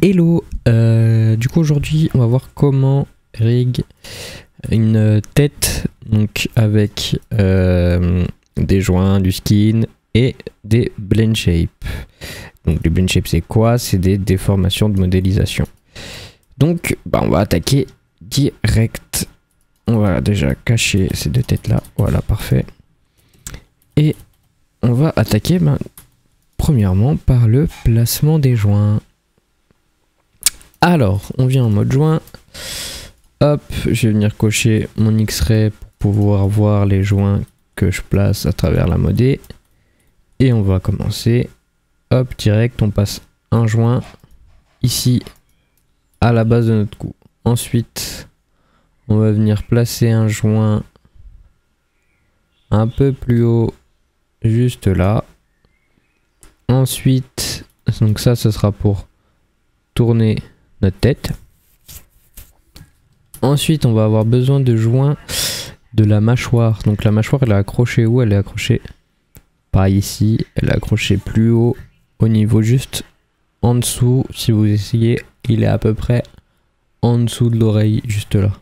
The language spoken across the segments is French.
Hello, du coup aujourd'hui on va voir comment rig une tête donc avec des joints, du skin et des blend shapes. Donc les blend shapes c'est quoi? C'est des déformations de modélisation. Donc on va attaquer direct. On va déjà cacher ces deux têtes là, voilà parfait. Et on va attaquer premièrement par le placement des joints. Alors, on vient en mode joint. Hop, je vais venir cocher mon X-ray pour pouvoir voir les joints que je place à travers la modé. Et on va commencer. Hop, direct, on passe un joint ici à la base de notre cou. Ensuite, on va venir placer un joint un peu plus haut, juste là. Ensuite, donc ça, ce sera pour tourner notre tête. Ensuite on va avoir besoin de joints de la mâchoire. Donc la mâchoire elle est accrochée où? Elle est accrochée pas ici, elle est accrochée plus haut au niveau juste en dessous. Si vous essayez, il est à peu près en dessous de l'oreille, juste là.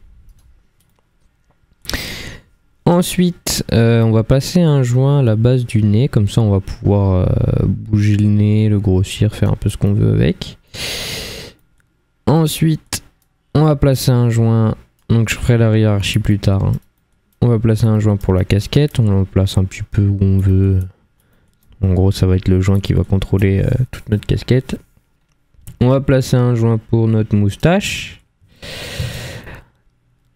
Ensuite on va passer un joint à la base du nez, comme ça on va pouvoir bouger le nez, le grossir, faire un peu ce qu'on veut avec. Ensuite, on va placer un joint, donc je ferai la hiérarchie plus tard. Hein. On va placer un joint pour la casquette, on le place un petit peu où on veut. En gros, ça va être le joint qui va contrôler toute notre casquette. On va placer un joint pour notre moustache.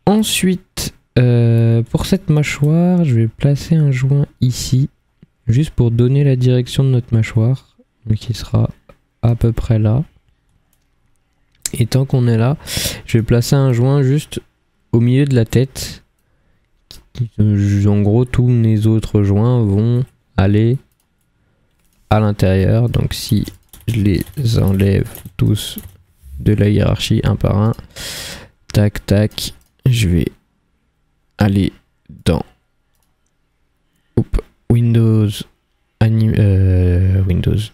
Ensuite, pour cette mâchoire, je vais placer un joint ici, juste pour donner la direction de notre mâchoire, qui sera à peu près là. Et tant qu'on est là, je vais placer un joint juste au milieu de la tête. En gros, tous mes autres joints vont aller à l'intérieur. Donc si je les enlève tous de la hiérarchie un par un, tac tac, je vais aller dans Windows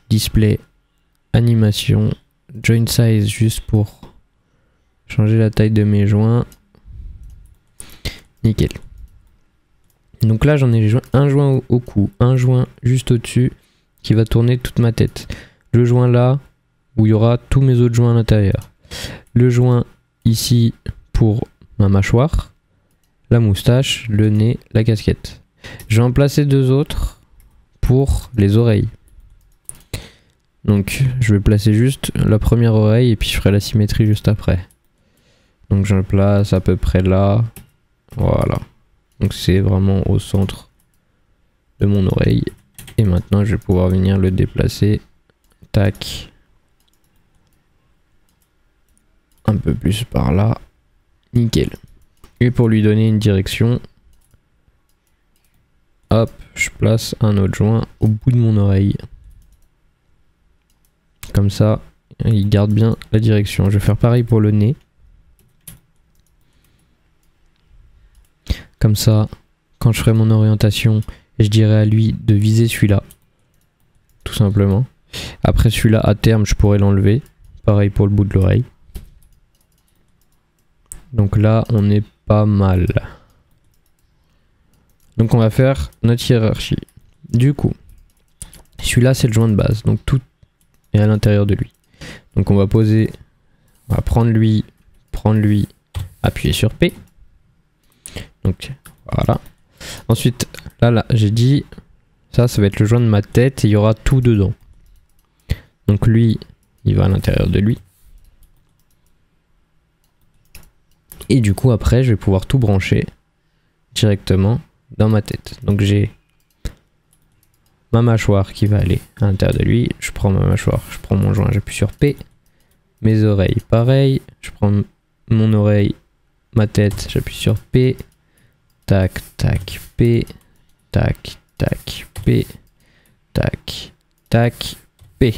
Display, Animation, Joint Size, juste pour changer la taille de mes joints. Nickel. Donc là j'en ai un joint au cou, un joint juste au-dessus qui va tourner toute ma tête. Le joint là où il y aura tous mes autres joints à l'intérieur. Le joint ici pour ma mâchoire, la moustache, le nez, la casquette. Je vais en placer deux autres pour les oreilles. Donc je vais placer juste la première oreille et puis je ferai la symétrie juste après. Donc je le place à peu près là. Voilà. Donc c'est vraiment au centre de mon oreille. Et maintenant je vais pouvoir venir le déplacer. Tac. Un peu plus par là. Nickel. Et pour lui donner une direction, hop, je place un autre joint au bout de mon oreille. Comme ça, il garde bien la direction. Je vais faire pareil pour le nez. Comme ça, quand je ferai mon orientation, je dirai à lui de viser celui-là. Tout simplement. Après celui-là, à terme, je pourrais l'enlever. Pareil pour le bout de l'oreille. Donc là, on est pas mal. Donc on va faire notre hiérarchie. Du coup, celui-là, c'est le joint de base. Donc tout est à l'intérieur de lui. Donc on va poser, on va prendre lui, appuyer sur P. Donc voilà. Ensuite, là j'ai dit, ça va être le joint de ma tête et il y aura tout dedans. Donc lui, il va à l'intérieur de lui. Et du coup après, je vais pouvoir tout brancher directement dans ma tête. Donc j'ai ma mâchoire qui va aller à l'intérieur de lui. Je prends ma mâchoire, je prends mon joint, j'appuie sur P. Mes oreilles, pareil. Je prends mon oreille, ma tête, j'appuie sur P. Tac, tac, P. Tac, tac, P. Tac, tac, P.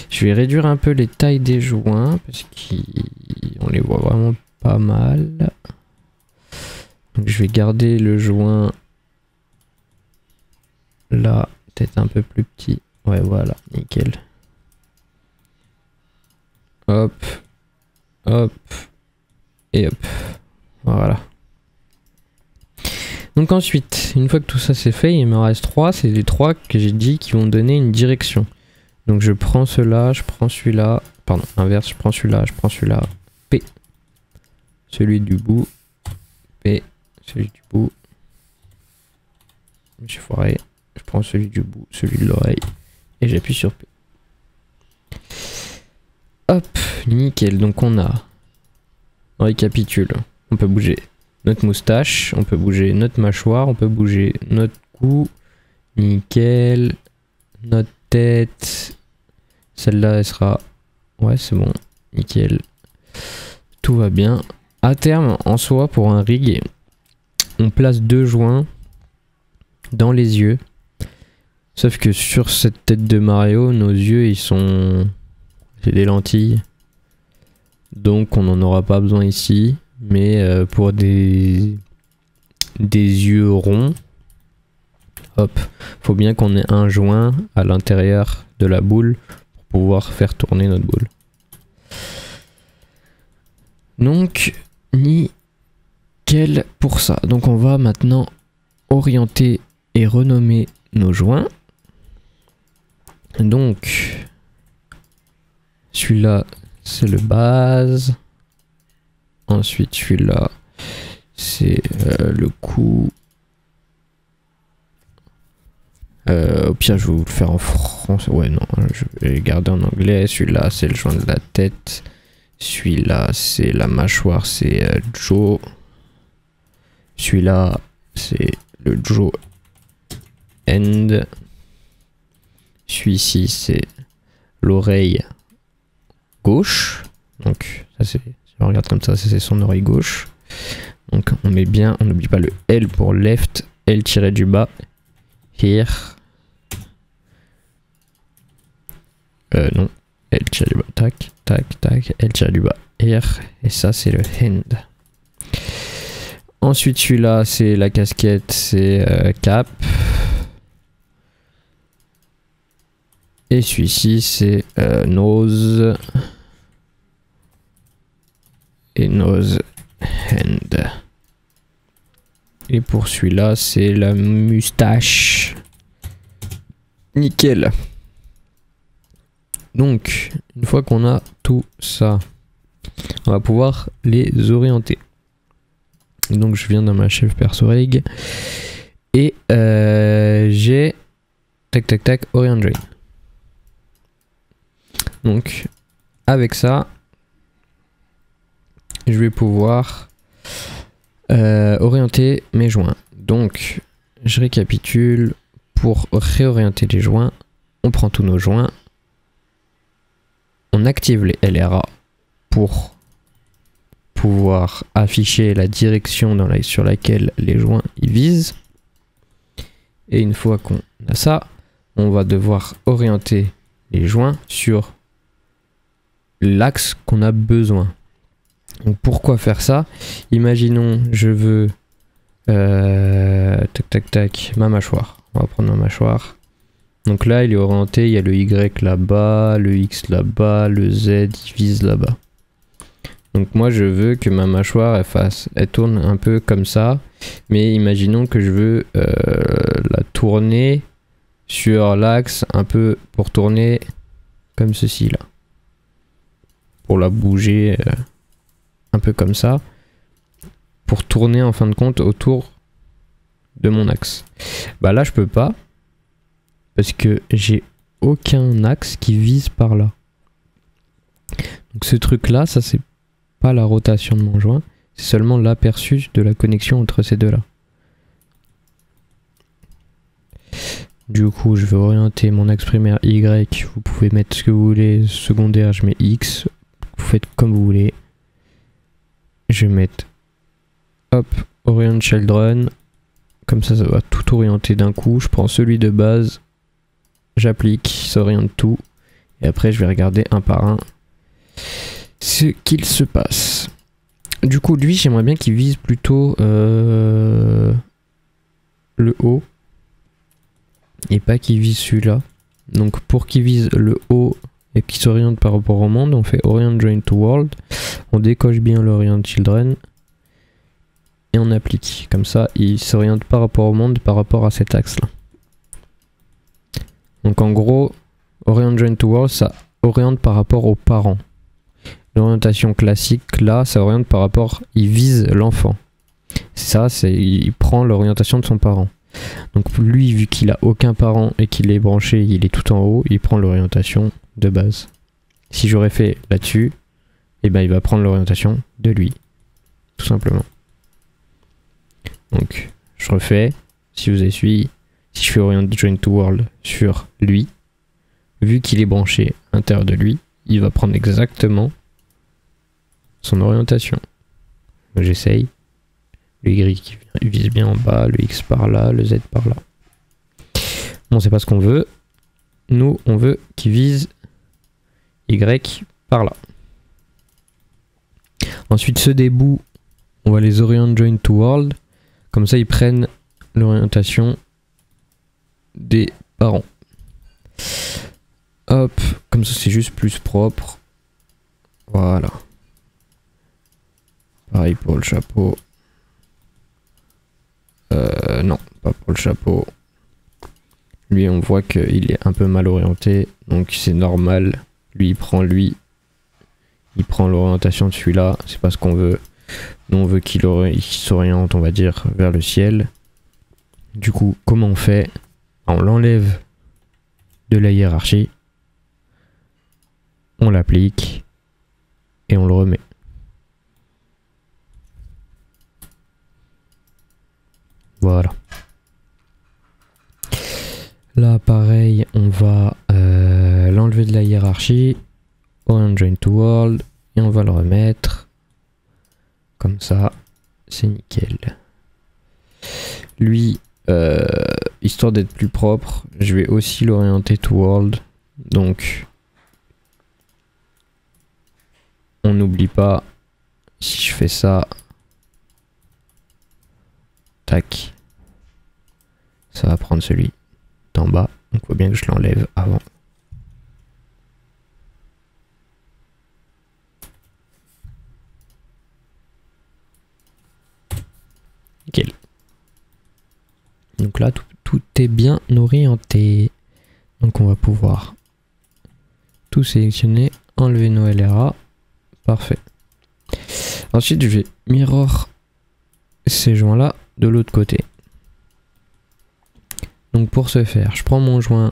Je vais réduire un peu les tailles des joints parce qu'on les voit vraiment pas mal. Donc je vais garder le joint là, peut-être un peu plus petit. Ouais, voilà, nickel. Hop. Hop. Et hop. Voilà. Donc ensuite, une fois que tout ça c'est fait, il me reste 3. C'est les 3 que j'ai dit qui vont donner une direction. Donc je prends cela, je prends celui-là. Pardon, inverse, je prends celui-là, je prends celui-là. P. Celui du bout. P. Celui du bout. J'ai foiré. Je prends celui du bout, celui de l'oreille. Et j'appuie sur P. Hop, nickel. Donc on a... On récapitule. On peut bouger notre moustache, on peut bouger notre mâchoire, on peut bouger notre cou. Nickel. Notre tête. Celle-là, elle sera... Ouais, c'est bon. Nickel. Tout va bien. À terme, en soi, pour un rig, on place 2 joints dans les yeux. Sauf que sur cette tête de Mario, nos yeux, ils sont... C'est des lentilles. Donc, on n'en aura pas besoin ici. Mais pour des yeux ronds, hop, faut bien qu'on ait un joint à l'intérieur de la boule pour pouvoir faire tourner notre boule. Donc, nickel pour ça. Donc, on va maintenant orienter et renommer nos joints. Donc, celui-là, c'est le base. Ensuite, celui-là, c'est le cou. Au pire, je vais vous le faire en français. Ouais, non, je vais garder en anglais. Celui-là, c'est le joint de la tête. Celui-là, c'est la mâchoire, c'est Joe. Celui-là, c'est le Joe End. Celui-ci, c'est l'oreille gauche. Donc, ça, c'est... Si on regarde comme ça, c'est son oreille gauche. Donc on met bien, on n'oublie pas le L pour left, L tiré du bas, here. Non, L tiré du bas, tac, tac, tac, L tiré du bas, here. Et ça c'est le hand. Ensuite celui-là c'est la casquette, c'est cap. Et celui-ci c'est nose. Et nose hand. Et pour celui-là, c'est la moustache. Nickel. Donc, une fois qu'on a tout ça, on va pouvoir les orienter. Donc, je viens dans ma chef perso rig. Et j'ai... Tac, tac, tac, orient join. Donc, avec ça... Je vais pouvoir orienter mes joints. Donc, je récapitule. Pour réorienter les joints, on prend tous nos joints. On active les LRA pour pouvoir afficher la direction sur laquelle les joints y visent. Et une fois qu'on a ça, on va devoir orienter les joints sur l'axe qu'on a besoin. Donc pourquoi faire ça? Imaginons je veux tac tac tac ma mâchoire. On va prendre ma mâchoire. Donc là il est orienté, il y a le Y là-bas, le X là-bas, le Z il vise là-bas. Donc moi je veux que ma mâchoire elle tourne un peu comme ça. Mais imaginons que je veux la tourner sur l'axe un peu pour tourner comme ceci là. Pour la bouger... un peu comme ça, pour tourner en fin de compte autour de mon axe. Bah là je peux pas, parce que j'ai aucun axe qui vise par là. Donc ce truc là, ça c'est pas la rotation de mon joint, c'est seulement l'aperçu de la connexion entre ces deux là. Du coup je vais orienter mon axe primaire Y, vous pouvez mettre ce que vous voulez, secondaire je mets X, vous faites comme vous voulez. Je vais mettre hop, orient children, comme ça va tout orienter d'un coup. Je prends celui de base, j'applique, ça oriente tout, et après je vais regarder un par un ce qu'il se passe. Du coup lui j'aimerais bien qu'il vise plutôt le haut et pas qu'il vise celui-là. Donc pour qu'il vise le haut et qui s'oriente par rapport au monde, on fait Orient Join to World, on décoche bien l'Orient Children et on applique. Comme ça, il s'oriente par rapport au monde, par rapport à cet axe-là. Donc en gros, Orient Join to World, ça oriente par rapport aux parents. L'orientation classique, là, ça oriente par rapport, il vise l'enfant. Ça, il prend l'orientation de son parent. Donc lui, vu qu'il a aucun parent et qu'il est branché, il est tout en haut, il prend l'orientation de base. Si j'aurais fait là-dessus, et ben il va prendre l'orientation de lui, tout simplement. Donc je refais, si vous avez suivi, si je fais Orient Join to World sur lui, vu qu'il est branché à l'intérieur de lui, il va prendre exactement son orientation. J'essaye. Le Y qui vise bien en bas, le X par là, le Z par là. Bon, c'est pas ce qu'on veut. Nous, on veut qu'il vise Y par là. Ensuite, ceux des bouts, on va les orient join to world. Comme ça, ils prennent l'orientation des parents. Hop, comme ça, c'est juste plus propre. Voilà. Pareil pour le chapeau. Non, pas pour le chapeau. Lui, on voit qu'il est un peu mal orienté, donc c'est normal. Lui, il prend l'orientation de celui-là. C'est pas ce qu'on veut. Nous, on veut qu'il s'oriente, on va dire, vers le ciel. Du coup, comment on fait? On l'enlève de la hiérarchie. On l'applique et on le remet. Voilà. Là, pareil, on va l'enlever de la hiérarchie. Orient Join to World. Et on va le remettre. Comme ça. C'est nickel. Lui, histoire d'être plus propre, je vais aussi l'orienter to World. Donc, on n'oublie pas, si je fais ça, tac, ça va prendre celui d'en bas. Donc, il faut bien que je l'enlève avant. Nickel. Donc là, tout est bien orienté. Donc, on va pouvoir tout sélectionner, enlever nos LRA. Parfait. Ensuite, je vais mirror ces joints-là de l'autre côté. Donc pour ce faire, je prends mon joint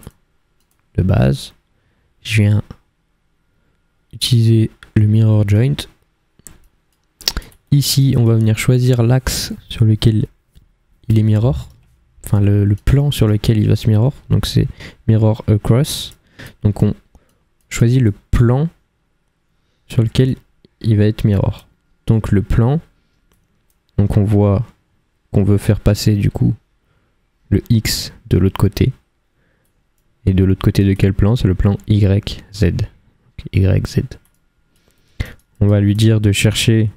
de base, je viens utiliser le mirror joint. Ici, on va venir choisir l'axe sur lequel il est mirror, enfin le plan sur lequel il va se mirror. Donc c'est mirror across. Donc on choisit le plan sur lequel il va être mirror. Donc le plan, donc on voit qu'on veut faire passer du coup le X de l'autre côté. Et de l'autre côté de quel plan? C'est le plan YZ. YZ. On va lui dire de chercher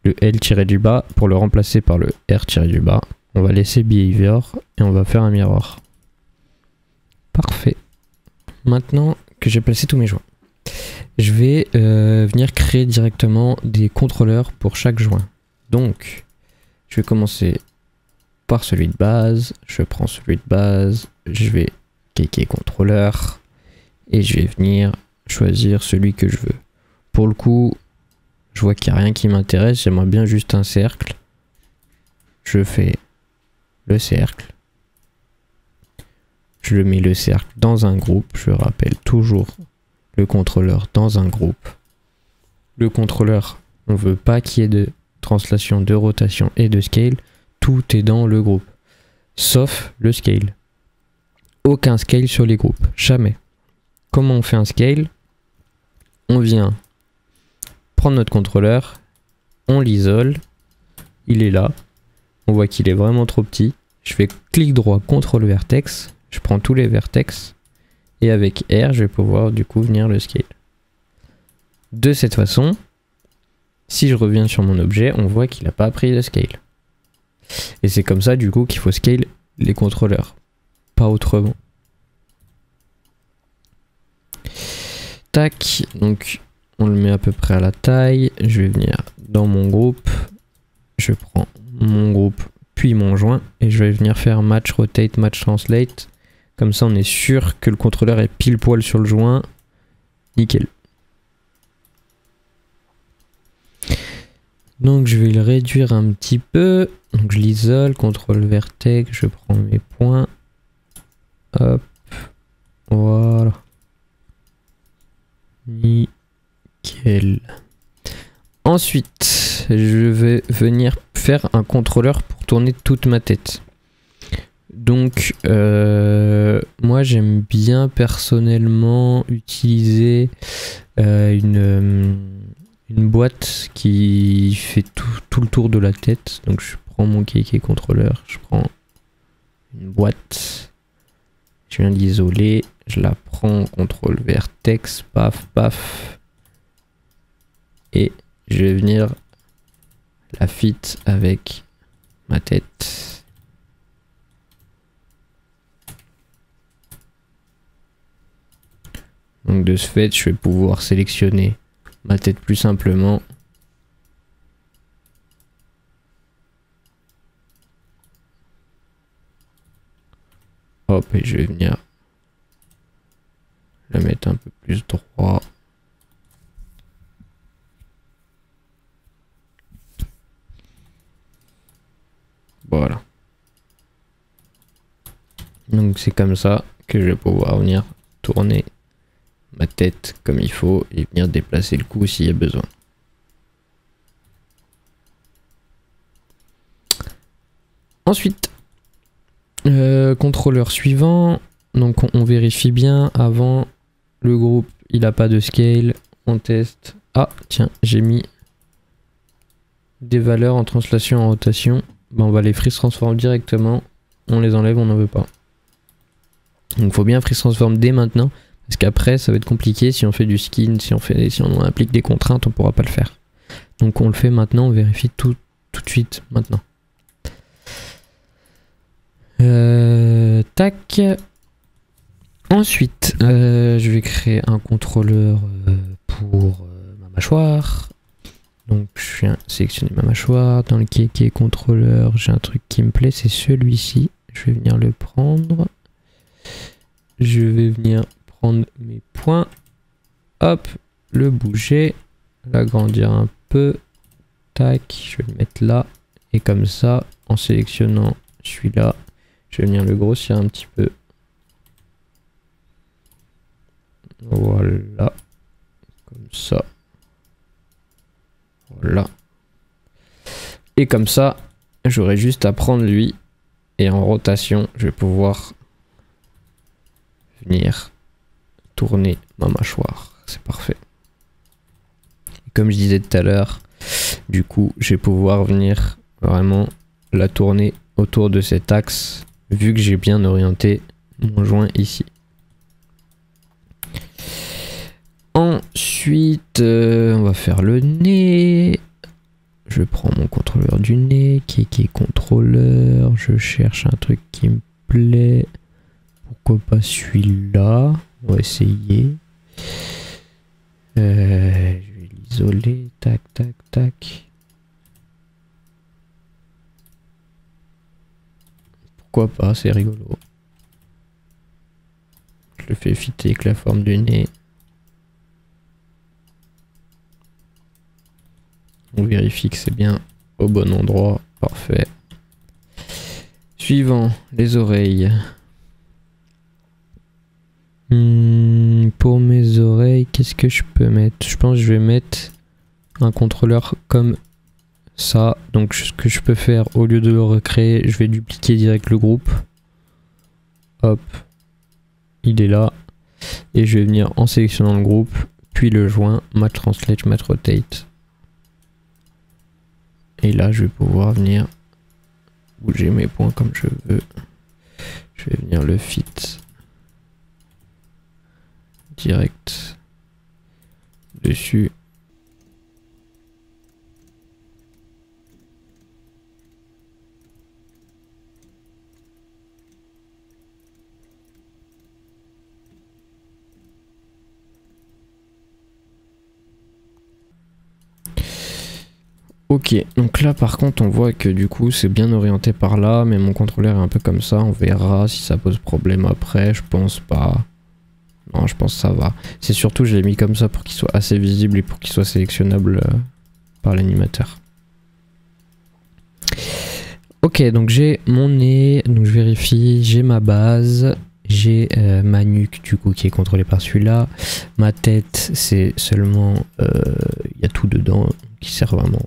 le L-du-bas pour le remplacer par le R-du-bas. On va laisser behavior et on va faire un mirror. Parfait. Maintenant que j'ai placé tous mes joints, je vais venir créer directement des contrôleurs pour chaque joint. Donc, je vais commencer par celui de base. Je prends celui de base. Je vais cliquer contrôleur. Et je vais venir choisir celui que je veux. Pour le coup, je vois qu'il n'y a rien qui m'intéresse. J'aimerais bien juste un cercle. Je fais le cercle. Je mets le cercle dans un groupe. Je rappelle toujours le contrôleur dans un groupe. Le contrôleur, on ne veut pas qu'il y ait de translation, de rotation et de scale. Tout est dans le groupe. Sauf le scale. Aucun scale sur les groupes. Jamais. Comment on fait un scale? On vient prendre notre contrôleur. On l'isole. Il est là. On voit qu'il est vraiment trop petit. Je fais clic droit, contrôle vertex. Je prends tous les vertex. Et avec R, je vais pouvoir du coup venir le scale. De cette façon, si je reviens sur mon objet, on voit qu'il n'a pas pris de scale. Et c'est comme ça du coup qu'il faut scale les contrôleurs. Pas autrement. tac. Donc on le met à peu près à la taille. Je vais venir dans mon groupe. Je prends mon groupe puis mon joint et je vais venir faire match rotate, match translate. Comme ça on est sûr que le contrôleur est pile poil sur le joint. Nickel. Donc je vais le réduire un petit peu. Donc je l'isole, contrôle vertex, je prends mes points. Hop. Voilà. Nickel. Ensuite, je vais venir faire un contrôleur pour tourner toute ma tête. Donc moi j'aime bien personnellement utiliser une boîte qui fait tout le tour de la tête. Donc je prends mon KK contrôleur, je prends une boîte, je viens l'isoler, je la prends, contrôle vertex, paf paf, et je vais venir la fit avec ma tête. Donc de ce fait, je vais pouvoir sélectionner ma tête plus simplement. Hop, et je vais venir la mettre un peu plus droit. Voilà. Donc c'est comme ça que je vais pouvoir venir tourner ma tête comme il faut et venir déplacer le cou s'il y a besoin. Ensuite, contrôleur suivant. Donc on vérifie bien avant. Le groupe il a pas de scale. On teste. Ah tiens, j'ai mis des valeurs en translation, en rotation. Ben, on va les freeze transform directement. On les enlève, on n'en veut pas. Donc faut bien freeze transform dès maintenant. Parce qu'après ça va être compliqué si on fait du skin, si on applique des contraintes, on pourra pas le faire. Donc on le fait maintenant, on vérifie tout de suite maintenant. Tac. Ensuite, je vais créer un contrôleur pour ma mâchoire. Donc je viens sélectionner ma mâchoire. Dans le KK contrôleur, j'ai un truc qui me plaît, c'est celui-ci. Je vais venir le prendre. Je vais venir prendre mes points. Hop, le bouger. L'agrandir un peu. Tac, je vais le mettre là. Et comme ça, en sélectionnant celui-là, je vais venir le grossir un petit peu. Voilà. Comme ça. Voilà. Et comme ça, j'aurai juste à prendre lui. Et en rotation, je vais pouvoir venir tourner ma mâchoire. C'est parfait. Et comme je disais tout à l'heure, du coup, je vais pouvoir venir vraiment la tourner autour de cet axe, vu que j'ai bien orienté mon joint ici. Ensuite, on va faire le nez. Je prends mon contrôleur du nez, qui est contrôleur. Je cherche un truc qui me plaît. Pourquoi pas celui-là? On va essayer. Je vais l'isoler. Tac, tac, tac. Pourquoi pas, c'est rigolo. Je le fais fitter avec la forme du nez. On vérifie que c'est bien au bon endroit. Parfait. Suivant, les oreilles. Pour mes oreilles, qu'est-ce que je peux mettre? Je pense que je vais mettre un contrôleur comme ça. Donc ce que je peux faire, au lieu de le recréer, je vais dupliquer direct le groupe. Hop. Il est là. Et je vais venir en sélectionnant le groupe, puis le joint, match translate, match rotate. Et là, je vais pouvoir venir bouger mes points comme je veux. Je vais venir le fit direct dessus. Ok, donc là par contre on voit que du coup c'est bien orienté par là, mais mon contrôleur est un peu comme ça, on verra si ça pose problème après, je pense pas. Non, je pense que ça va. C'est surtout je l'ai mis comme ça pour qu'il soit assez visible et pour qu'il soit sélectionnable par l'animateur. Ok, donc j'ai mon nez, donc je vérifie, j'ai ma base, j'ai ma nuque du coup qui est contrôlée par celui-là, ma tête c'est seulement, il y a tout dedans qui sert vraiment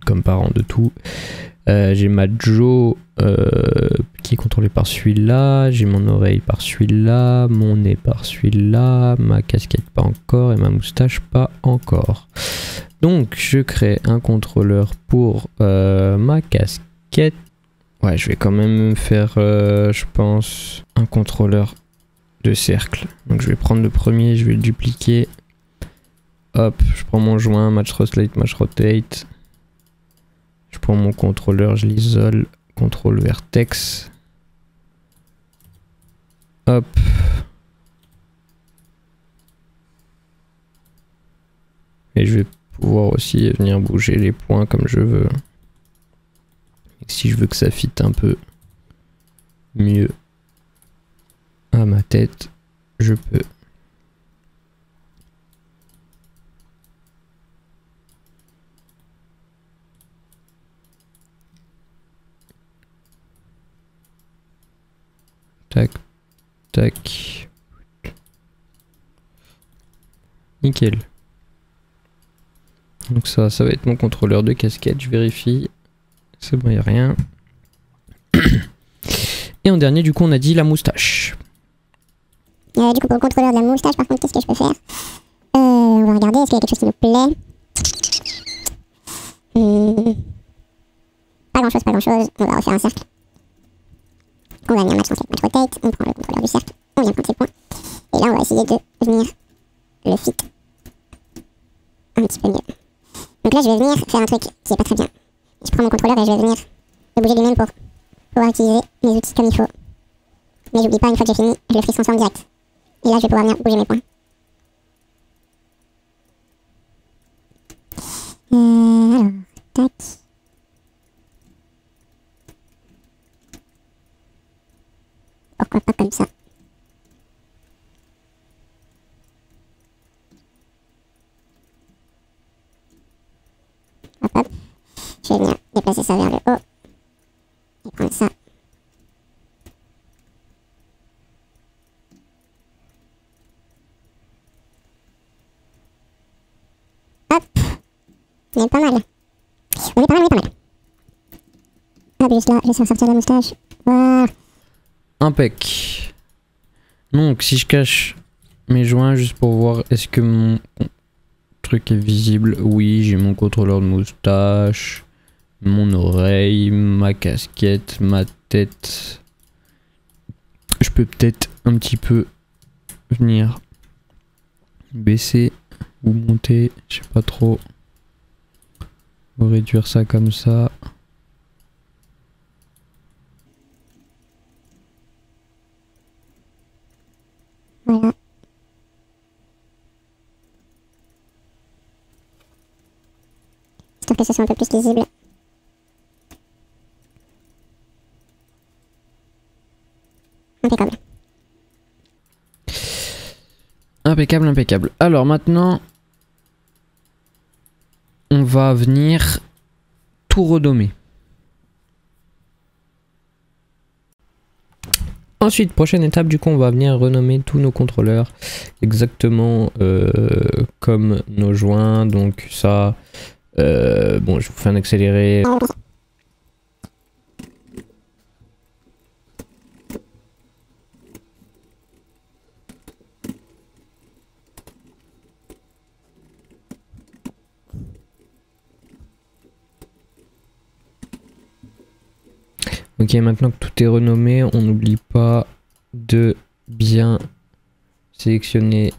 comme parent de tout. J'ai ma jaw qui est contrôlée par celui-là, j'ai mon oreille par celui-là, mon nez par celui-là, ma casquette pas encore et ma moustache pas encore. Donc je crée un contrôleur pour ma casquette. Ouais, je vais quand même faire, je pense, un contrôleur de cercle. Donc je vais prendre le premier, je vais le dupliquer. Hop, je prends mon joint, match rotate. Je prends mon contrôleur, je l'isole, contrôle vertex. Hop. Et je vais pouvoir aussi venir bouger les points comme je veux. Et si je veux que ça fitte un peu mieux à ma tête, je peux. Tac, tac. Nickel. Donc ça va être mon contrôleur de casquette, je vérifie. C'est bon, il n'y a rien. Et en dernier, du coup, on a dit la moustache. Du coup, pour le contrôleur de la moustache, par contre, qu'est-ce que je peux faire? On va regarder, est-ce qu'il y a quelque chose qui nous plaît? Pas grand-chose, pas grand-chose. On va refaire un cercle. On va venir match rotate, on prend le contrôleur du cercle, on vient prendre ses points. Et là, on va essayer de venir le fit un petit peu mieux. Donc là, je vais venir faire un truc qui est pas très bien. Je prends mon contrôleur et je vais venir le bouger lui-même pour pouvoir utiliser mes outils comme il faut. Mais j'oublie pas, une fois que j'ai fini, je le freeze transform direct. Et là, je vais pouvoir venir bouger mes points. Alors, tac. Pourquoi pas comme ça? Hop hop. Je vais venir déplacer ça vers le haut. Et prendre ça. Hop. On est pas mal. On est pas mal, on est pas mal. Hop, juste là, je vais faire sortir la moustache. Voilà. Impec. Donc si je cache mes joints juste pour voir est-ce que mon truc est visible. Oui, j'ai mon contrôleur de moustache, mon oreille, ma casquette, ma tête. Je peux peut-être un petit peu venir baisser ou monter, je sais pas trop. Ou réduire ça comme ça. Voilà. Histoire que ce soit un peu plus lisible. Impeccable. Impeccable, impeccable. Alors maintenant, on va venir tout renommer. Ensuite, prochaine étape, du coup, on va venir renommer tous nos contrôleurs exactement comme nos joints. Donc ça, bon, je vous fais un accéléré. Ok, maintenant que tout est renommé, on n'oublie pas de bien sélectionner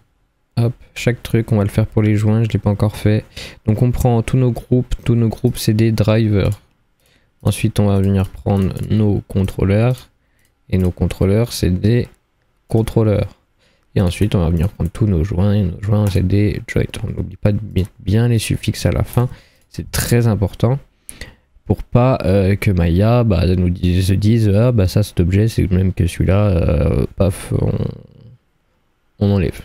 hop, chaque truc. On va le faire pour les joints, je ne l'ai pas encore fait. Donc on prend tous nos groupes c'est des drivers. Ensuite on va venir prendre nos contrôleurs. Et nos contrôleurs c'est des contrôleurs. Et ensuite on va venir prendre tous nos joints. Et nos joints c'est des joints. On n'oublie pas de mettre bien les suffixes à la fin. C'est très important pour pas que Maya se dise ah bah ça cet objet c'est le même que celui-là, paf on enlève.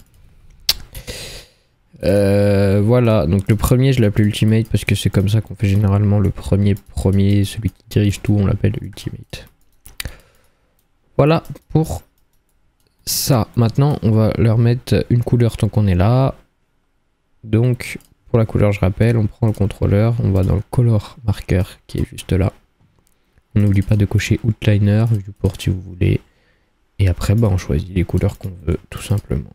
Voilà, donc le premier je l'appelle Ultimate parce que c'est comme ça qu'on fait généralement le premier, celui qui dirige tout, on l'appelle Ultimate. Voilà pour ça. Maintenant on va leur mettre une couleur tant qu'on est là. Donc pour la couleur je rappelle, on prend le contrôleur, on va dans le color marker qui est juste là. On n'oublie pas de cocher outliner, viewport si vous voulez. Et après on choisit les couleurs qu'on veut tout simplement.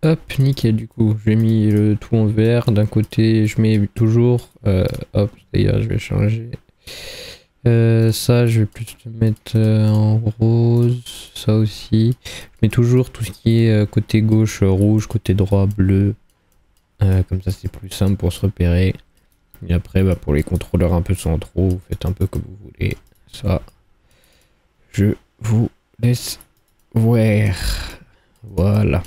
Hop, nickel, du coup, j'ai mis le tout en vert. D'un côté, je mets toujours... hop, d'ailleurs, je vais changer. Ça, je vais plus le mettre en rose. Ça aussi. Je mets toujours tout ce qui est côté gauche rouge, côté droit bleu. Comme ça, c'est plus simple pour se repérer. Et après, pour les contrôleurs un peu centraux, vous faites un peu comme vous voulez. Ça, je vous laisse voir. Voilà.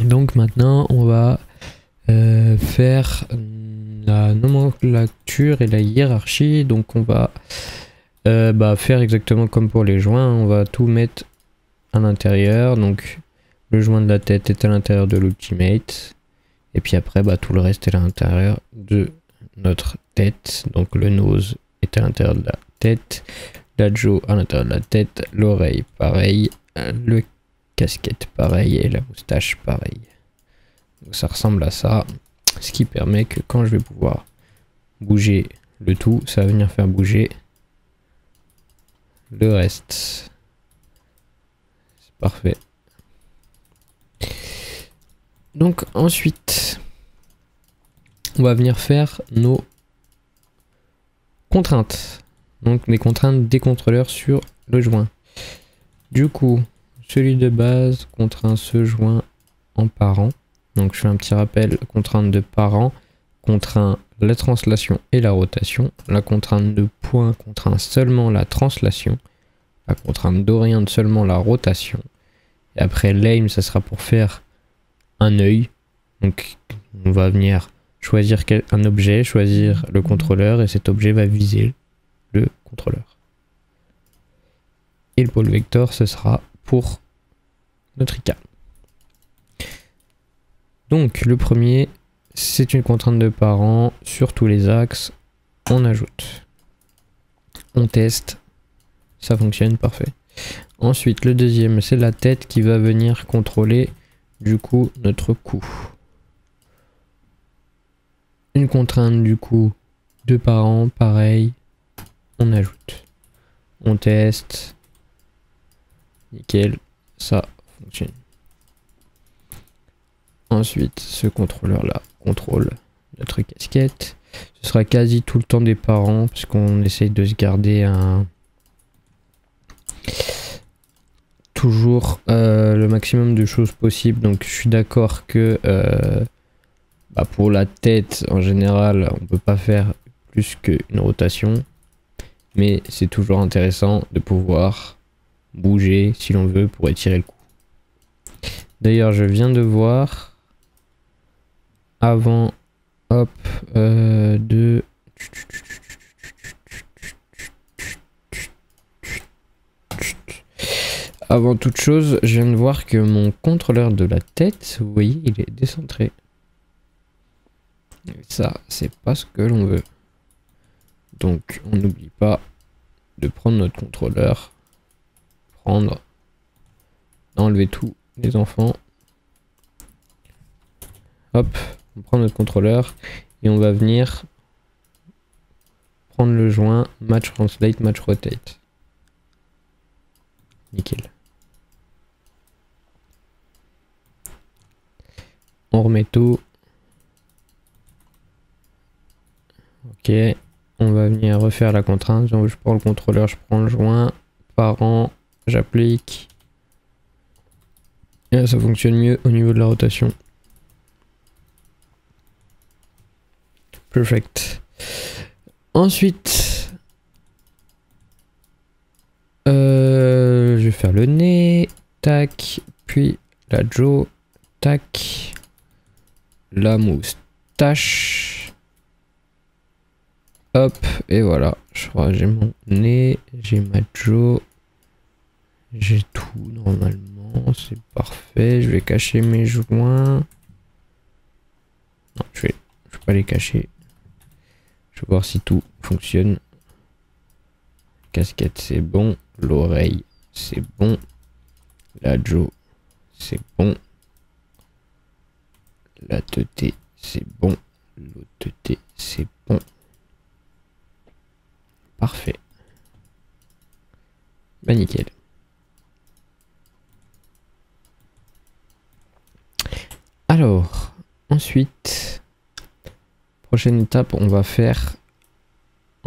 Donc maintenant on va faire la nomenclature et la hiérarchie. Donc on va faire exactement comme pour les joints, on va tout mettre à l'intérieur. Donc le joint de la tête est à l'intérieur de l'Ultimate et puis après tout le reste est à l'intérieur de notre tête. Donc le nose est à l'intérieur de la tête, la jaw à l'intérieur de la tête, l'oreille pareil, le casquette pareil et la moustache pareil. Donc ça ressemble à ça, ce qui permet que quand je vais pouvoir bouger le tout, ça va venir faire bouger le reste. C'est parfait. Donc ensuite, on va venir faire nos contraintes. Donc les contraintes des contrôleurs sur le joint. Du coup, celui de base contraint ce joint en parent. Donc je fais un petit rappel, contrainte de parent contraint la translation et la rotation. La contrainte de point contraint seulement la translation. La contrainte d'oriente seulement la rotation. Et après l'aim, ça sera pour faire un œil. Donc on va venir choisir un objet, choisir le contrôleur et cet objet va viser le contrôleur. Et le pôle vector, ce sera pour notre IK. Donc le premier, c'est une contrainte de parent sur tous les axes. On ajoute. On teste. Ça fonctionne, parfait. Ensuite, le deuxième, c'est la tête qui va venir contrôler du coup notre cou. Une contrainte du coup de parent, pareil. On ajoute. On teste. Nickel, ça fonctionne. Ensuite, ce contrôleur-là contrôle notre casquette. Ce sera quasi tout le temps des parents, parce qu'on essaye de se garder toujours le maximum de choses possibles. Donc je suis d'accord que pour la tête, en général, on peut pas faire plus qu'une rotation. Mais c'est toujours intéressant de pouvoir bouger si l'on veut pour étirer le cou. D'ailleurs, je viens de voir avant avant toute chose, je viens de voir que mon contrôleur de la tête, vous voyez, il est décentré. Et ça, c'est pas ce que l'on veut. Donc, on n'oublie pas de prendre notre contrôleur, enlever tous les enfants. Hop, on prend notre contrôleur et on va venir prendre le joint match translate, match rotate. Nickel. On remet tout. Ok, on va venir refaire la contrainte. Donc, je prends le contrôleur, je prends le joint, parent, j'applique. Et là, ça fonctionne mieux au niveau de la rotation. Perfect. Ensuite, je vais faire le nez, tac, puis la jaw, tac, la moustache, hop, et voilà. Je crois que j'ai mon nez, j'ai ma jaw, j'ai tout normalement, c'est parfait. Je vais cacher mes joints. Non, je vais pas les cacher. Je vais voir si tout fonctionne. Casquette, c'est bon. L'oreille, c'est bon. La jaw, c'est bon. La teuté, c'est bon. L'autre teuté, c'est bon. Parfait. Bah nickel. Alors, ensuite, prochaine étape, on va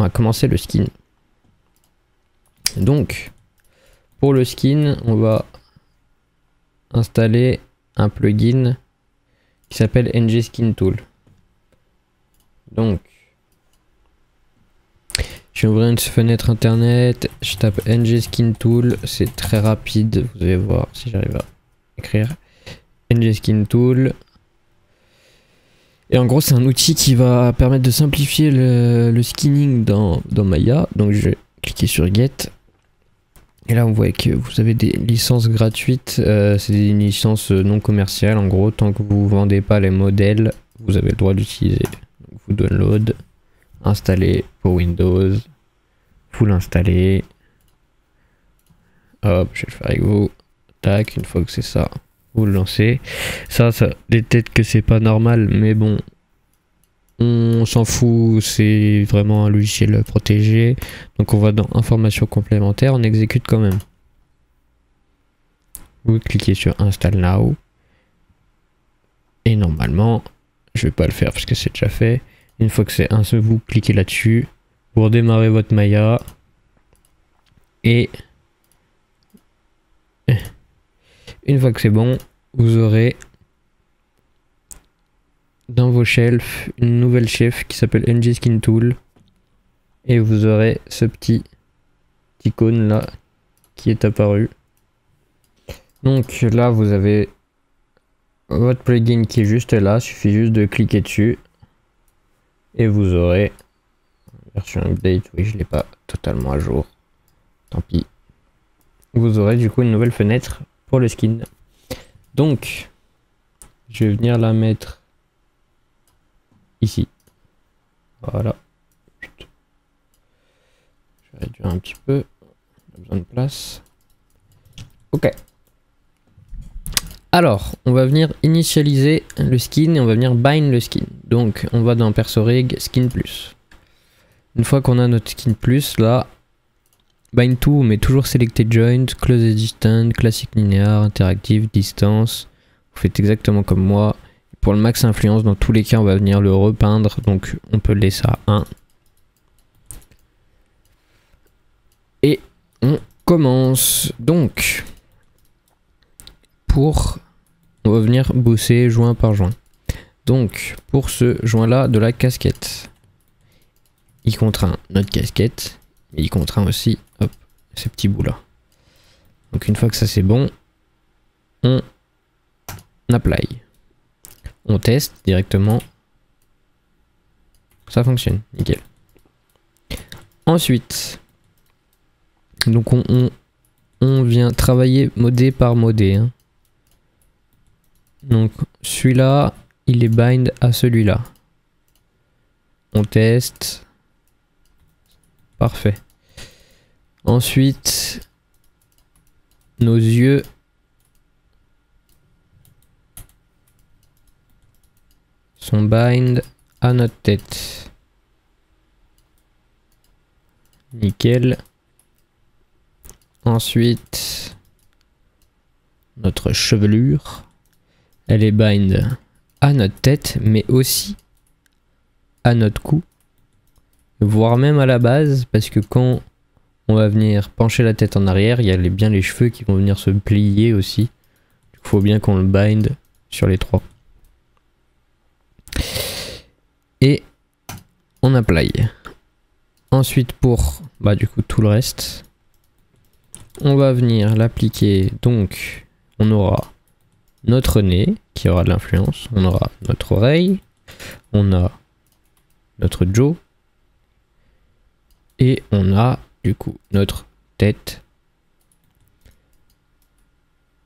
commencer le skin. Donc, pour le skin, on va installer un plugin qui s'appelle NG Skin Tool. Donc, je vais ouvrir une fenêtre internet, je tape NG Skin Tool, c'est très rapide, vous allez voir si j'arrive à écrire NG Skin Tool. Et en gros, c'est un outil qui va permettre de simplifier le skinning dans Maya. Donc, je vais cliquer sur Get. Et là, on voit que vous avez des licences gratuites. C'est des licences non commerciales. En gros, tant que vous ne vendez pas les modèles, vous avez le droit d'utiliser. Vous download, installer pour Windows. Vous l'installez. Hop, je vais le faire avec vous. Tac, une fois que c'est ça, vous le lancez. Ça détecte que c'est pas normal, mais bon, on s'en fout, c'est vraiment un logiciel protégé. Donc on va dans informations complémentaires, on exécute quand même. Vous cliquez sur Install Now. Et normalement, je vais pas le faire parce que c'est déjà fait. Une fois que c'est un seul, vous cliquez là-dessus. Vous redémarrez votre Maya. Et une fois que c'est bon, vous aurez dans vos shelves une nouvelle chef qui s'appelle NG Skin Tool. Et vous aurez ce petit icône là qui est apparu. Donc là vous avez votre plugin qui est juste là, il suffit juste de cliquer dessus. Et vous aurez version update, oui je l'ai pas totalement à jour. Tant pis. Vous aurez du coup une nouvelle fenêtre pour le skin. Donc, je vais venir la mettre ici. Voilà. Je vais réduire un petit peu. On a besoin de place. Ok. Alors, on va venir initialiser le skin et on va venir bind le skin. Donc, on va dans Perso Rig, Skin Plus. Une fois qu'on a notre Skin Plus, là, bind to, mais toujours Selected Joint, Close Distant, Classic Linear, Interactive, Distance. Vous faites exactement comme moi. Pour le max influence, dans tous les cas, on va venir le repeindre. Donc, on peut le laisser à 1. Et on commence. Donc, on va venir bosser joint par joint. Donc, pour ce joint-là de la casquette, il contraint notre casquette, mais il contraint aussi hop, ces petits bouts-là. Donc, une fois que ça c'est bon, on apply. On teste directement. Ça fonctionne, nickel. Ensuite, donc on vient travailler modé par modé. Hein. Donc celui-là, il est bind à celui-là. On teste. Parfait. Ensuite, nos yeux. Sont bind à notre tête. Nickel. Ensuite, notre chevelure. Elle est bind à notre tête, mais aussi à notre cou. Voire même à la base, parce que quand on va venir pencher la tête en arrière, il y a bien les cheveux qui vont venir se plier aussi. Il faut bien qu'on le bind sur les trois. Et on apply. Ensuite pour bah du coup tout le reste, on va venir l'appliquer. Donc on aura notre nez qui aura de l'influence, on aura notre oreille, on a notre jaw et on a du coup notre tête.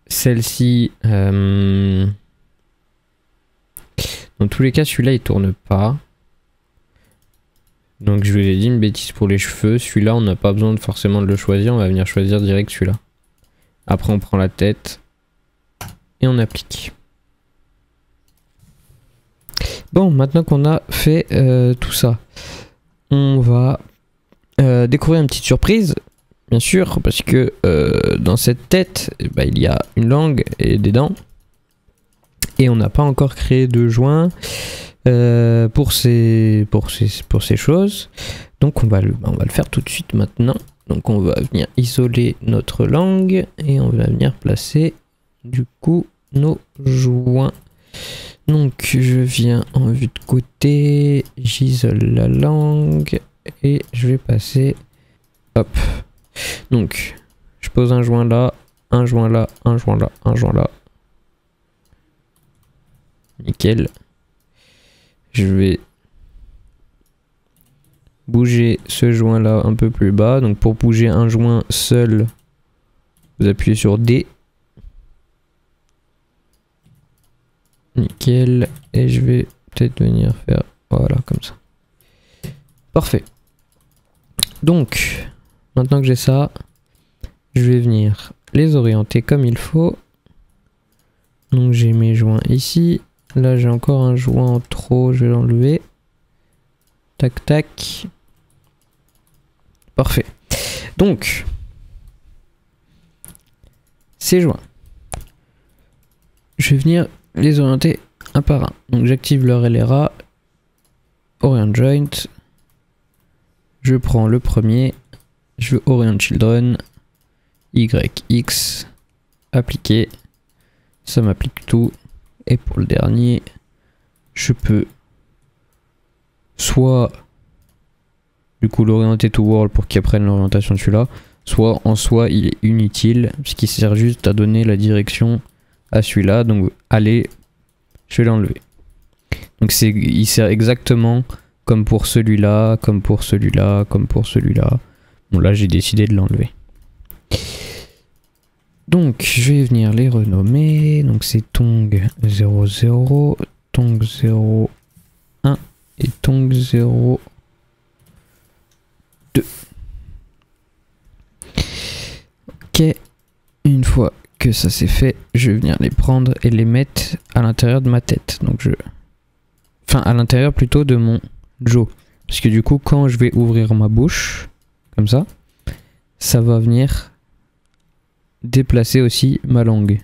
Celle-ci, dans tous les cas, celui-là il tourne pas. Donc je vous ai dit une bêtise pour les cheveux. Celui-là, on n'a pas besoin forcément de le choisir. On va venir choisir direct celui-là. Après, on prend la tête et on applique. Bon, maintenant qu'on a fait tout ça, on va découvrir une petite surprise. Bien sûr, parce que dans cette tête, bah, il y a une langue et des dents. Et on n'a pas encore créé de joint pour ces choses. Donc on va le faire tout de suite maintenant. Donc on va venir isoler notre langue et on va venir placer du coup nos joints. Donc je viens en vue de côté, j'isole la langue et je vais passer, hop. Donc je pose un joint là, un joint là, un joint là, un joint là. Nickel. Je vais bouger ce joint là un peu plus bas. Donc pour bouger un joint seul, vous appuyez sur D. Nickel. Et je vais peut-être venir faire voilà comme ça. Parfait. Donc maintenant que j'ai ça, je vais venir les orienter comme il faut. Donc j'ai mes joints ici. Là j'ai encore un joint en trop, je vais l'enlever. Tac tac. Parfait. Donc ces joints, je vais venir les orienter un par un. Donc j'active leur LRA, Orient Joint. Je prends le premier, je veux Orient Children, YX, appliquer. Ça m'applique tout. Et pour le dernier, je peux soit du coup l'orienter to world pour qu'il apprenne l'orientation de celui-là, soit en soi il est inutile puisqu'il sert juste à donner la direction à celui-là. Donc allez, je vais l'enlever. Donc il sert exactement comme pour celui-là, comme pour celui-là, comme pour celui-là. Bon là j'ai décidé de l'enlever. Donc je vais venir les renommer. Donc c'est Tong 00, Tong 01 et Tong 02. Ok, une fois que ça c'est fait, je vais venir les prendre et les mettre à l'intérieur de ma tête. Donc enfin à l'intérieur plutôt de mon jaw. Parce que du coup quand je vais ouvrir ma bouche, comme ça va venir déplacer aussi ma langue.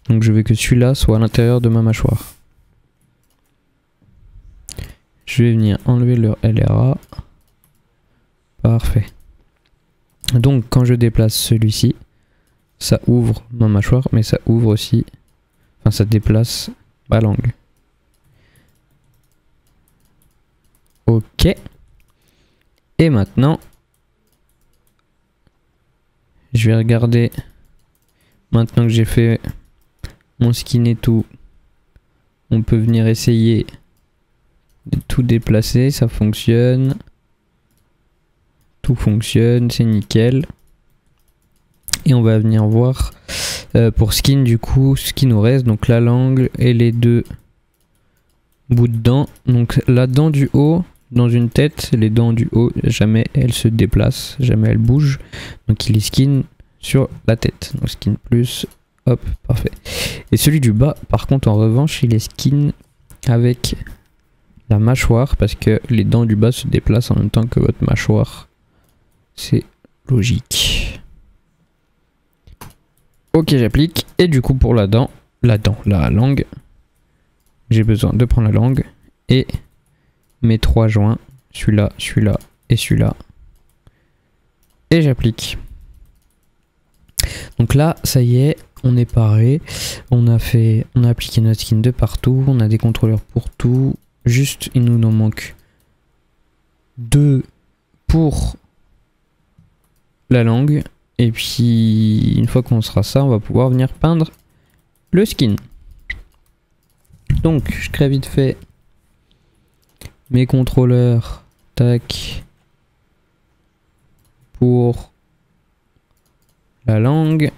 Donc je veux que celui-là soit à l'intérieur de ma mâchoire. Je vais venir enlever leur LRA. Parfait. Donc quand je déplace celui-ci, ça ouvre ma mâchoire, mais ça ouvre aussi, enfin ça déplace ma langue. Ok. Et maintenant, je vais regarder, maintenant que j'ai fait mon skin et tout, on peut venir essayer de tout déplacer, ça fonctionne. Tout fonctionne, c'est nickel. Et on va venir voir pour skin du coup, ce qui nous reste, donc la langue et les deux bouts de dents. Donc la dent du haut, dans une tête, les dents du haut, jamais elles se déplacent, jamais elles bougent. Donc il est skin sur la tête. Donc skin plus, hop, parfait. Et celui du bas, par contre, en revanche, il est skin avec la mâchoire parce que les dents du bas se déplacent en même temps que votre mâchoire. C'est logique. Ok, j'applique. Et du coup, pour la langue, j'ai besoin de prendre la langue et mes trois joints, celui-là, celui-là et celui-là. Et j'applique. Donc là, ça y est, on est paré. On a appliqué notre skin de partout. On a des contrôleurs pour tout. Juste, il nous en manque 2 pour la langue. Et puis une fois qu'on sera ça, on va pouvoir venir peindre le skin. Donc je crée vite fait mes contrôleurs. Tac. Pour la langue.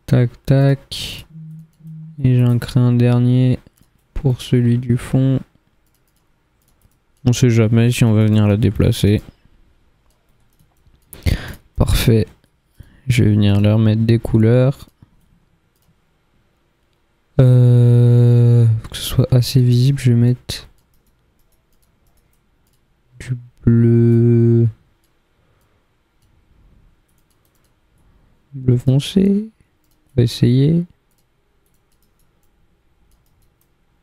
Tac tac. Et j'en crée un dernier pour celui du fond. On sait jamais si on va venir la déplacer. Parfait. Je vais venir leur mettre des couleurs. Que ce soit assez visible, je vais mettre du bleu. Bleu foncé. On va essayer.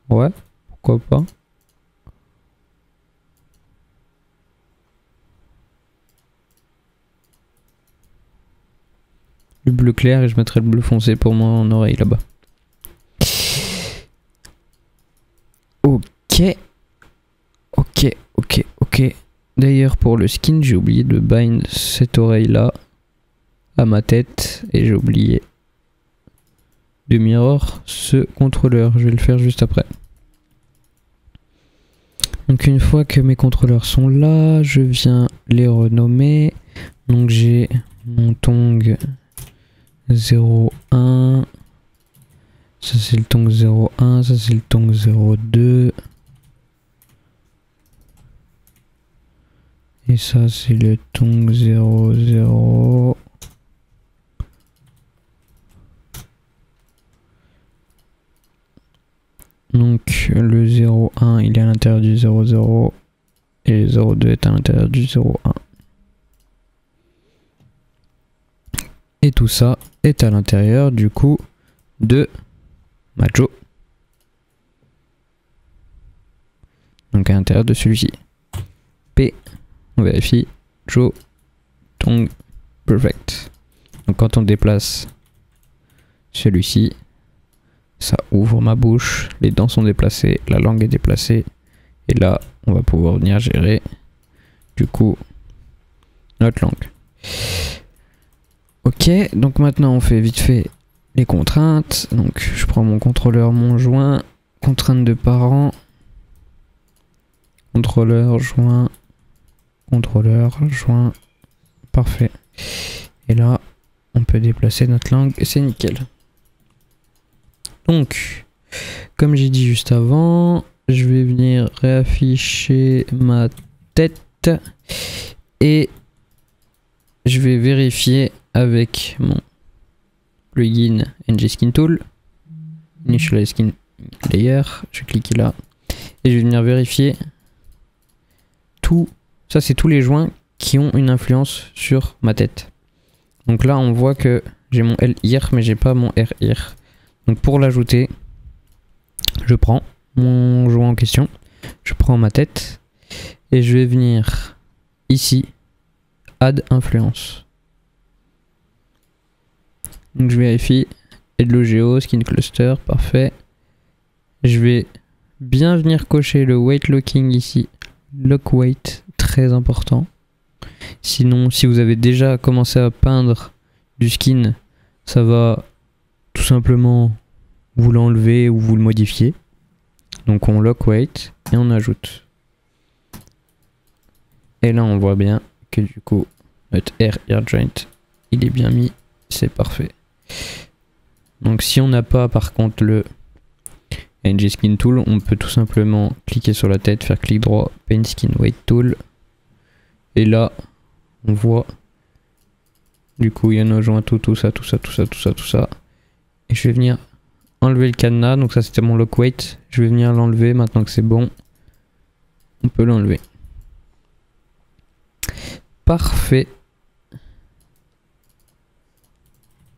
Ouais, pourquoi pas. Du bleu clair et je mettrai le bleu foncé pour mon oreille là-bas. Ok. Ok. D'ailleurs pour le skin j'ai oublié de bind cette oreille là à ma tête et j'ai oublié de mirror ce contrôleur. Je vais le faire juste après. Donc une fois que mes contrôleurs sont là, je viens les renommer. Donc j'ai mon tong 01. Ça c'est le tong 01, ça c'est le tong 02. Et ça c'est le tong 00. Donc le 01 il est à l'intérieur du 00 et le 02 est à l'intérieur du 01. Et tout ça est à l'intérieur du coup de Majo. Donc à l'intérieur de celui-ci. P, on vérifie, Jo, Tong, perfect. Donc quand on déplace celui-ci, ça ouvre ma bouche, les dents sont déplacées, la langue est déplacée. Et là, on va pouvoir venir gérer du coup notre langue. Ok, donc maintenant on fait vite fait les contraintes. Donc je prends mon contrôleur, mon joint, contrainte de parent, contrôleur, joint, parfait. Et là, on peut déplacer notre langue et c'est nickel. Donc, comme j'ai dit juste avant, je vais venir réafficher ma tête et je vais vérifier avec mon plugin NG-Skin Tool, Initialize Skin Layer, je vais cliquer là et je vais venir vérifier tout. Ça c'est tous les joints qui ont une influence sur ma tête. Donc là on voit que j'ai mon LIR mais j'ai pas mon RIR. Donc pour l'ajouter, je prends mon joint en question, je prends ma tête et je vais venir ici, Add Influence. Donc je vérifie, Edlogeo, Skin Cluster, parfait. Je vais bien venir cocher le Weight Locking ici, Lock Weight, très important. Sinon, si vous avez déjà commencé à peindre du skin, ça va tout simplement vous l'enlever ou vous le modifier. Donc on lock weight et on ajoute. Et là on voit bien que du coup notre RIR joint il est bien mis, c'est parfait. Donc si on n'a pas par contre le NG-Skin Tool, on peut tout simplement cliquer sur la tête, faire clic droit, Paint Skin Weight Tool. Et là on voit du coup il y a nos joints, tout ça. Et je vais venir enlever le cadenas, donc ça c'était mon lock weight. Je vais venir l'enlever maintenant que c'est bon. On peut l'enlever. Parfait.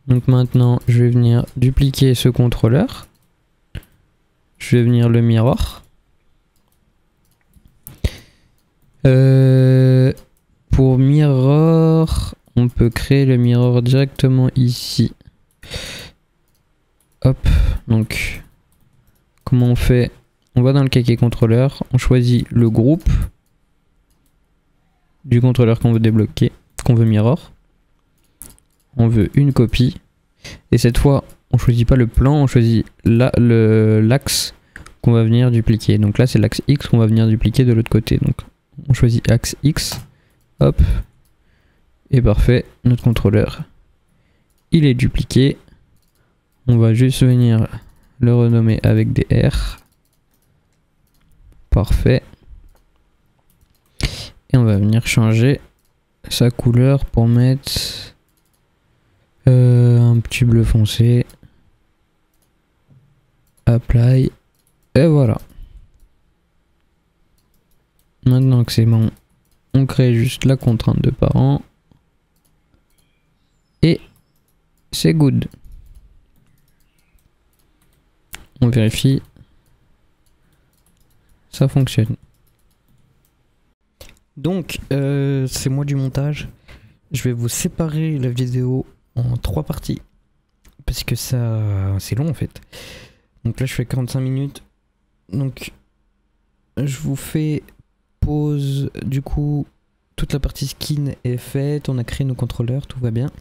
Donc maintenant je vais venir dupliquer ce contrôleur. Je vais venir le mirror. Pour mirror, on peut créer le mirror directement ici. Hop, donc comment on fait? On va dans le cahier contrôleur, on choisit le groupe du contrôleur qu'on veut débloquer, qu'on veut mirror. On veut une copie. Et cette fois, on choisit pas le plan, on choisit l'axe qu'on va venir dupliquer. Donc là, c'est l'axe X qu'on va venir dupliquer de l'autre côté. Donc on choisit axe X. Hop. Et parfait, notre contrôleur, il est dupliqué. On va juste venir le renommer avec des R. Parfait. Et on va venir changer sa couleur pour mettre un petit bleu foncé. Apply. Et voilà. Maintenant que c'est bon, on crée juste la contrainte de parent. Et c'est good. On vérifie. Ça fonctionne. Donc, c'est moi du montage. Je vais vous séparer la vidéo en 3 parties. Parce que ça, c'est long en fait. Donc là, je fais 45 minutes. Donc, je vous fais pause. Du coup, toute la partie skin est faite. On a créé nos contrôleurs, tout va bien.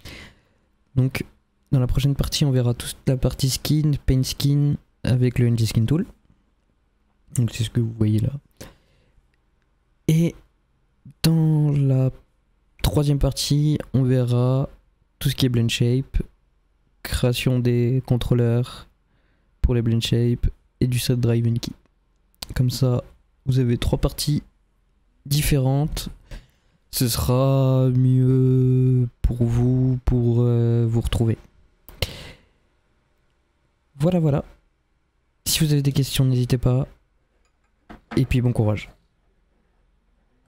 Donc, dans la prochaine partie, on verra toute la partie skin, paint skin avec le NG Skin Tool. Donc, c'est ce que vous voyez là. Et dans la troisième partie, on verra tout ce qui est blend shape, création des contrôleurs pour les blend shape et du set drive key. Comme ça, vous avez 3 parties différentes. Ce sera mieux pour vous, pour vous retrouver. Voilà, voilà. Si vous avez des questions, n'hésitez pas. Et puis bon courage.